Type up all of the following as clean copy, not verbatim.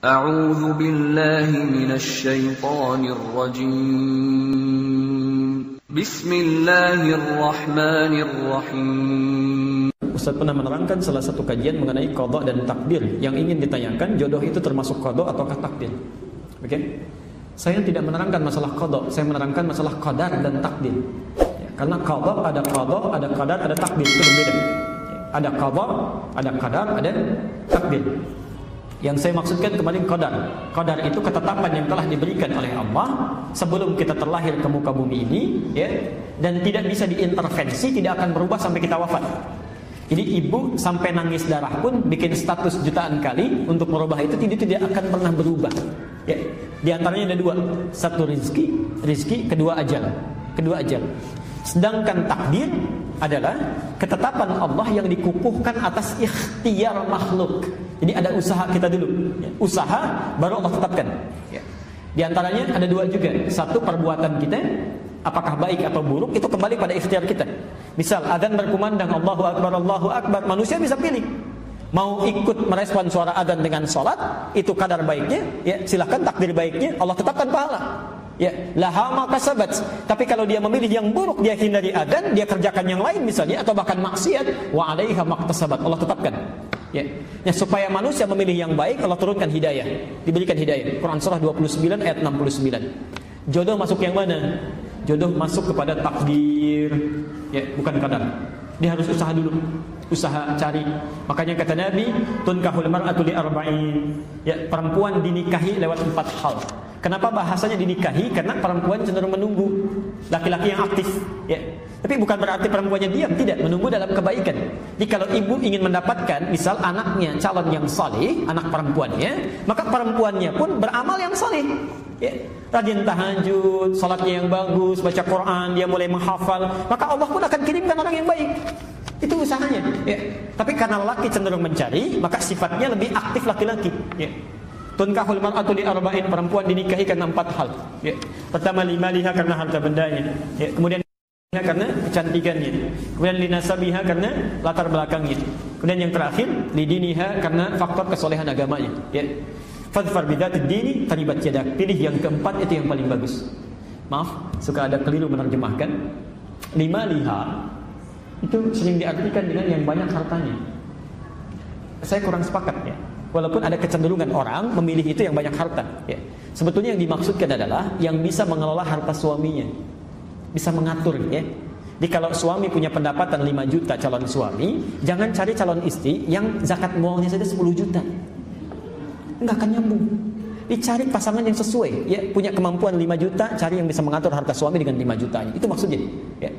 A'udzu billahi minasy syaithanir rajim. Bismillahirrahmanirrahim. Ustaz pernah menerangkan salah satu kajian mengenai qada dan takdir. Yang ingin ditanyakan, jodoh itu termasuk qada ataukah takdir? Oke? Saya tidak menerangkan masalah qada, saya menerangkan masalah qadar dan takdir. Ya, karena qada, ada qadar, ada takdir, itu berbeda. Ya, ada qada, ada qadar, ada takdir. Yang saya maksudkan kemarin qadar. Qadar itu ketetapan yang telah diberikan oleh Allah sebelum kita terlahir ke muka bumi ini, ya, dan tidak bisa diintervensi, tidak akan berubah sampai kita wafat. Jadi ibu sampai nangis darah pun bikin status jutaan kali untuk merubah itu tidak akan pernah berubah. Ya. Di antaranya ada dua, satu rizki, kedua ajal. Sedangkan takdir adalah ketetapan Allah yang dikukuhkan atas ikhtiar makhluk. Jadi ada usaha kita dulu, ya. Usaha baru Allah tetapkan. Ya. Di antaranya ada dua juga, satu perbuatan kita, apakah baik atau buruk itu kembali pada ikhtiar kita. Misal adzan berkumandang Allahu Akbar, manusia bisa pilih. Mau ikut merespon suara adzan dengan sholat, itu kadar baiknya, ya silakan, takdir baiknya Allah tetapkan pahala. Ya, laha ma kasabat. Tapi kalau dia memilih yang buruk, dia hindari adzan, dia kerjakan yang lain misalnya, atau bahkan maksiat, wa 'alaiha maktasabat, Allah tetapkan. Ya. Ya, supaya manusia memilih yang baik, Allah turunkan hidayah, diberikan hidayah. Quran surah 29 ayat 69. Jodoh masuk yang mana? Jodoh masuk kepada takdir, ya, bukan qadar. Dia harus usaha dulu, usaha cari. Makanya kata Nabi, tunkahul mar'atu li arba'in. Ya, perempuan dinikahi lewat 4 hal. Kenapa bahasanya dinikahi? Karena perempuan cenderung menunggu laki-laki yang aktif, ya. Tapi bukan berarti perempuannya diam, tidak, menunggu dalam kebaikan. Jadi kalau ibu ingin mendapatkan misal anaknya calon yang saleh, anak perempuannya, maka perempuannya pun beramal yang saleh. Ya, rajin tahajud, salatnya yang bagus, baca Quran, dia mulai menghafal, maka Allah pun akan kirimkan orang yang baik. Itu usahanya, ya. Tapi karena laki cenderung mencari, maka sifatnya lebih aktif laki-laki, ya. Tunkahul mar'atu li arba'in, perempuan dinikahi karena 4 hal. Ya. Pertama, limaliha, karena harta bendanya. Ya. Kemudian karena kecantikannya. Kemudian linasabiha, karena latar belakangnya. Kemudian yang terakhir, lidiniha, karena faktor kesolehan agamanya. Ya. Fadfar bidzatid dini taribat yadak. Pilih yang keempat, itu yang paling bagus. Maaf, suka ada keliru menerjemahkan. Limaliha itu sering diartikan dengan yang banyak hartanya. Saya kurang sepakat, ya. Walaupun ada kecenderungan orang memilih itu yang banyak harta, ya. Sebetulnya yang dimaksudkan adalah yang bisa mengelola harta suaminya, bisa mengatur, ya. Jadi kalau suami punya pendapatan 5 juta calon suami, jangan cari calon istri yang zakat mualnya saja 10 juta. Enggak akan nyambung. Dicari pasangan yang sesuai, ya, punya kemampuan 5 juta, cari yang bisa mengatur harta suami dengan 5 jutanya. Itu maksudnya, ya.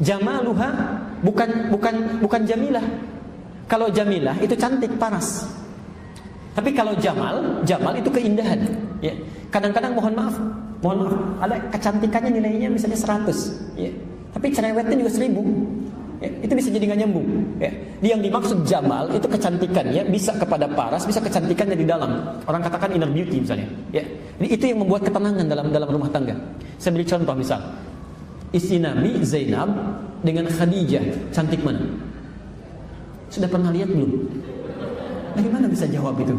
Jamaluha bukan jamilah. Kalau jamilah itu cantik, paras. Tapi kalau jamal itu keindahan, ya. Kadang-kadang mohon maaf, ada kecantikannya nilainya misalnya 100, ya. Tapi cerewetnya juga 1000. Ya, itu bisa jadi nggak nyambung, ya. Yang dimaksud jamal itu kecantikannya bisa kepada paras, bisa kecantikannya di dalam. Orang katakan inner beauty misalnya, ya. Jadi itu yang membuat ketenangan dalam rumah tangga. Saya beri contoh, misal istri Nabi Zainab dengan Khadijah, cantik mana? Sudah pernah lihat belum? Bagaimana bisa jawab itu?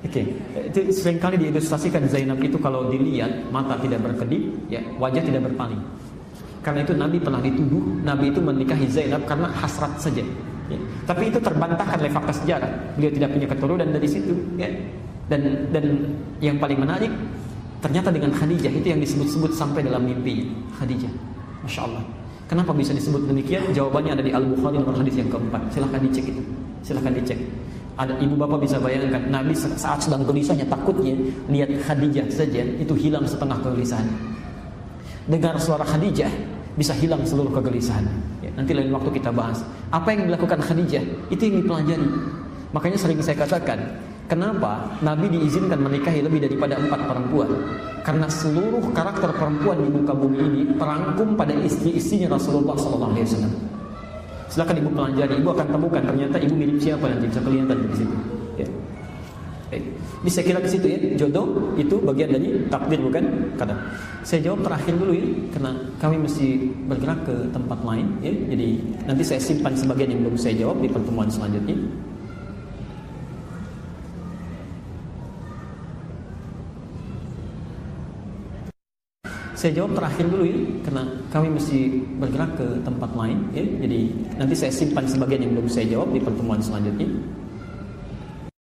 Oke. Itu seringkali diilustrasikan Zainab itu kalau dilihat mata tidak berkedip, ya, wajah tidak berpaling. Karena itu Nabi pernah dituduh, Nabi itu menikahi Zainab karena hasrat saja. Ya. Tapi itu terbantahkan oleh fakta sejarah. Beliau tidak punya keturunan dari situ, ya. Dan yang paling menarik, ternyata dengan Khadijah itu yang disebut-sebut sampai dalam mimpi Khadijah. Masya Allah. Kenapa bisa disebut demikian? Jawabannya ada di Al-Bukhari nomor hadis yang keempat. Silahkan dicek itu. Silahkan dicek. Ada ibu bapak bisa bayangkan, Nabi saat sedang gelisahnya, takutnya lihat Khadijah saja itu hilang setengah kegelisahan. Dengar suara Khadijah bisa hilang seluruh kegelisahan. Ya, nanti lain waktu kita bahas apa yang dilakukan Khadijah, itu yang dipelajari. Makanya sering saya katakan, kenapa Nabi diizinkan menikahi lebih daripada 4 perempuan? Karena seluruh karakter perempuan di muka bumi ini terangkum pada istri-istrinya Rasulullah SAW. Silakan ibu pelajari, ibu akan temukan ternyata ibu mirip siapa nanti, bisa kelihatan di situ. Ya. Bisa kira ke situ, ya. Jodoh itu bagian dari takdir, bukan qadar. Saya jawab terakhir dulu, ya, karena kami mesti bergerak ke tempat lain, ya. Jadi nanti saya simpan sebagian yang belum saya jawab di pertemuan selanjutnya. Saya jawab terakhir dulu ya, karena kami mesti bergerak ke tempat lain ya. Jadi nanti saya simpan sebagian yang belum saya jawab di pertemuan selanjutnya.